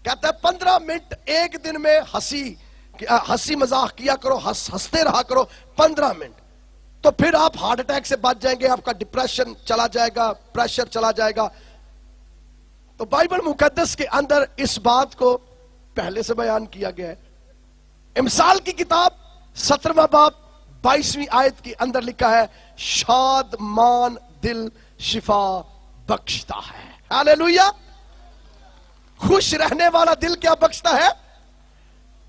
کہتا ہے 15 منٹ ایک دن میں ہنسی مذاق کیا کرو، ہنستے رہا کرو 15 منٹ، تو پھر آپ ہارٹ اٹیک سے بچ جائیں گے، آپ کا ڈپریشن چلا جائے گا، پریشر چلا جائے گا۔ تو بائبل مقدس کے اندر اس بات کو پہلے سے بیان کیا گیا ہے۔ امثال کی کتاب 17واں باب 22ویں آیت کے اندر لکھا ہے، شادمان دل شفا بخشتا ہے۔ ہاللیلویہ! خوش رہنے والا دل کیا بخشتا ہے؟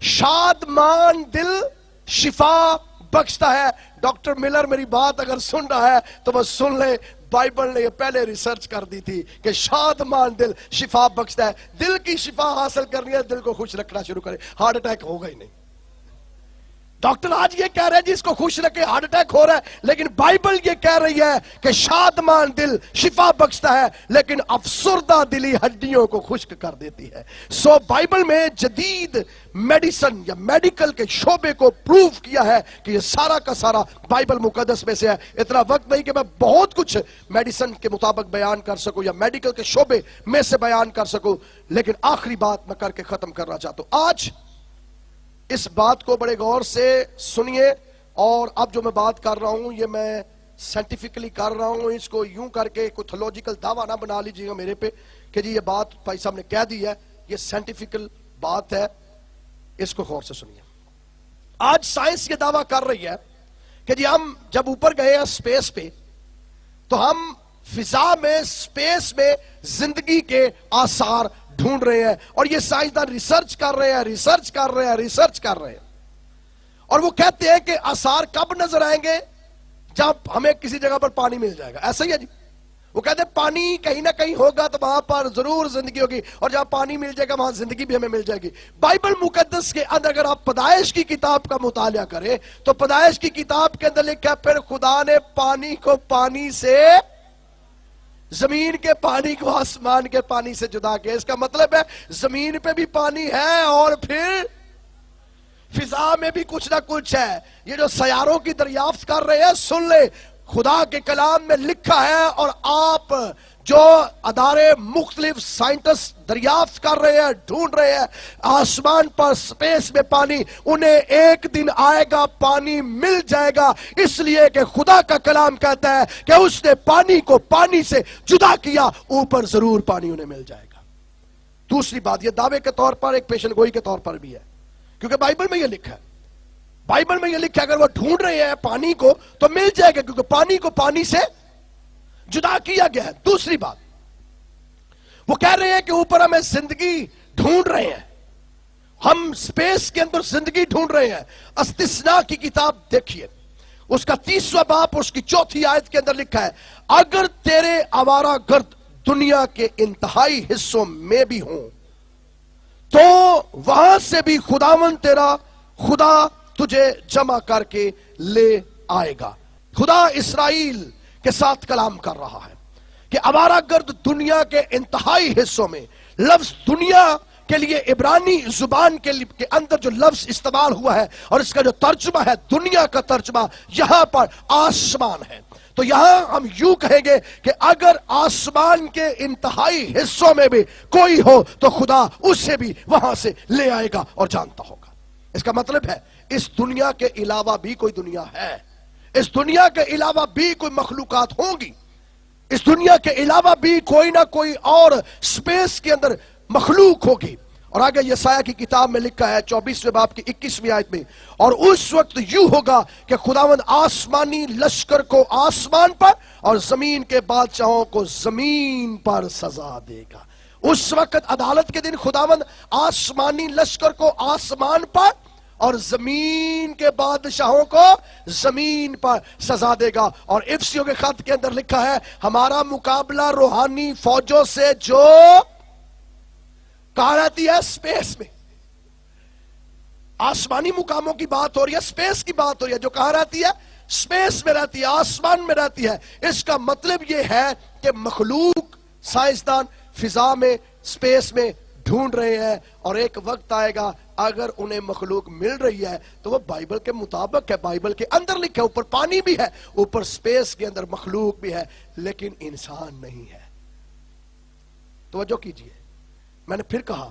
شادمان دل شفا بخشتا ہے۔ ڈاکٹر ملر میری بات اگر سن رہا ہے تو بس سن لے، بائبل نے یہ پہلے ریسرچ کر دی تھی کہ شادمان دل شفا بخشتا ہے۔ دل کی شفا حاصل کرنی ہے، دل کو خوش رکھنا شروع کرے، ہارٹ اٹیک ہوگا ہی نہیں۔ ڈاکٹر آج یہ کہہ رہے ہیں جی اس کو خوش رکھے، ہارٹ اٹیک ہو رہا ہے، لیکن بائبل یہ کہہ رہی ہے کہ شادمان دل شفا بخشتا ہے، لیکن افسردہ دلی ہڈیوں کو خشک کر دیتی ہے۔ سو بائبل میں جدید میڈیسن یا میڈیکل کے شعبے کو پروف کیا ہے کہ یہ سارا کا سارا بائبل مقدس میں سے ہے۔ اتنا وقت نہیں کہ میں بہت کچھ میڈیسن کے مطابق بیان کر سکوں یا میڈیکل کے شعبے میں سے بیان کر سکوں، لیکن آخری بات میں کر کے ختم کرنا چاہتا ہوں۔ آج اس بات کو بڑے غور سے سنیے، اور اب جو میں بات کر رہا ہوں یہ میں سائنٹیفکلی کر رہا ہوں، اس کو یوں کر کے کوئی تھیولوجیکل دعویٰ نہ بنا لیجیے گا میرے پہ کہ جی یہ بات بھائی صاحب نے کہہ دی ہے، یہ سائنٹیفکل بات ہے، اس کو غور سے سنیے۔ آج سائنس یہ دعویٰ کر رہی ہے کہ جی ہم جب اوپر گئے ہیں سپیس پہ تو ہم فضا میں سپیس میں زندگی کے آثار ڈھونڈ رہے ہیں، اور یہ سائنسدان ریسرچ کر رہے ہیں، اور وہ کہتے ہیں کہ آثار کب نظر آئیں گے؟ جب ہمیں کسی جگہ پر پانی مل جائے گا۔ ایسا ہی ہے جی، وہ کہتے ہیں پانی کہیں نہ کہیں ہوگا تو وہاں پر ضرور زندگی ہوگی، اور جہاں پانی مل جائے گا وہاں زندگی بھی ہمیں مل جائے گی۔ بائبل مقدس کے اندر اگر آپ پیدائش کی کتاب کا مطالعہ کریں تو پیدائش کی کتاب کے اندر لکھا ہے پھر خدا نے پانی کو پانی سے، زمین کے پانی کو آسمان کے پانی سے جدا کیا۔ اس کا مطلب ہے زمین پہ بھی پانی ہے اور پھر فضا میں بھی کچھ نہ کچھ ہے۔ یہ جو سیاروں کی دریافت کر رہے ہیں، سن لے، خدا کے کلام میں لکھا ہے، اور آپ جو ادارے مختلف سائنٹسٹ دریافت کر رہے ہیں، ڈھونڈ رہے ہیں آسمان پر سپیس میں پانی، انہیں ایک دن آئے گا پانی مل جائے گا، اس لیے کہ خدا کا کلام کہتا ہے کہ اس نے پانی کو پانی سے جدا کیا، اوپر ضرور پانی انہیں مل جائے گا۔ دوسری بات یہ دعوے کے طور پر، ایک پیشن گوئی کے طور پر بھی ہے، کیونکہ بائبل میں یہ لکھا ہے، بائبل میں یہ لکھا ہے اگر وہ ڈھونڈ رہے ہیں پانی کو تو مل جائے گا، کیونکہ پانی کو پانی سے جدا کیا گیا ہے۔ دوسری بات وہ کہہ رہے ہیں کہ اوپر ہمیں زندگی ڈھونڈ رہے ہیں، ہم سپیس کے اندر زندگی ڈھونڈ رہے ہیں۔ استثناء کی کتاب دیکھیے، اس کا 30واں باب اس کی 4تھی آیت کے اندر لکھا ہے، اگر تیرے آوارہ گرد دنیا کے انتہائی حصوں میں بھی ہوں تو وہاں سے بھی خدا تجھے جمع کر کے لے آئے گا۔ خدا اسرائیل کے ساتھ کلام کر رہا ہے کہ آوارہ گرد دنیا کے انتہائی حصوں میں، لفظ دنیا کے لیے عبرانی زبان کے اندر جو لفظ استعمال ہوا ہے اور اس کا جو ترجمہ ہے، دنیا کا ترجمہ یہاں پر آسمان ہے۔ تو یہاں ہم یوں کہیں گے کہ اگر آسمان کے انتہائی حصوں میں بھی کوئی ہو تو خدا اسے بھی وہاں سے لے آئے گا اور جانتا ہوگا۔ اس کا مطلب ہے اس دنیا کے علاوہ بھی کوئی دنیا ہے، اس دنیا کے علاوہ بھی کوئی مخلوقات ہوں گی، اس دنیا کے علاوہ بھی کوئی نہ کوئی اور سپیس کے اندر مخلوق ہوگی۔ اور آگے یسایہ کی کتاب میں لکھا ہے 24ویں باب کی 21ویں آیت میں، اور اس وقت یوں ہوگا کہ خداوند آسمانی لشکر کو آسمان پر اور زمین کے بادشاہوں کو زمین پر سزا دے گا۔ اس وقت عدالت کے دن خداوند آسمانی لشکر کو آسمان پر اور زمین کے بادشاہوں کو زمین پر سزا دے گا۔ اور افسیوں کے خط کے اندر لکھا ہے، ہمارا مقابلہ روحانی فوجوں سے جو کہاں رہتی ہے؟ سپیس میں۔ آسمانی مقاموں کی بات ہو رہی ہے، سپیس کی بات ہو رہی ہے، جو کہاں رہتی ہے؟ سپیس میں رہتی ہے، آسمان میں رہتی ہے۔ اس کا مطلب یہ ہے کہ مخلوق سائنسدان فضا میں، سپیس میں ڈھونڈ رہے ہیں، اور ایک وقت آئے گا اگر انہیں مخلوق مل رہی ہے تو وہ بائبل کے مطابق ہے، بائبل کے اندر لکھا ہے، اوپر پانی بھی ہے، اوپر سپیس کے اندر مخلوق بھی ہے، لیکن انسان نہیں ہے۔ توجہ کیجئے، میں نے پھر کہا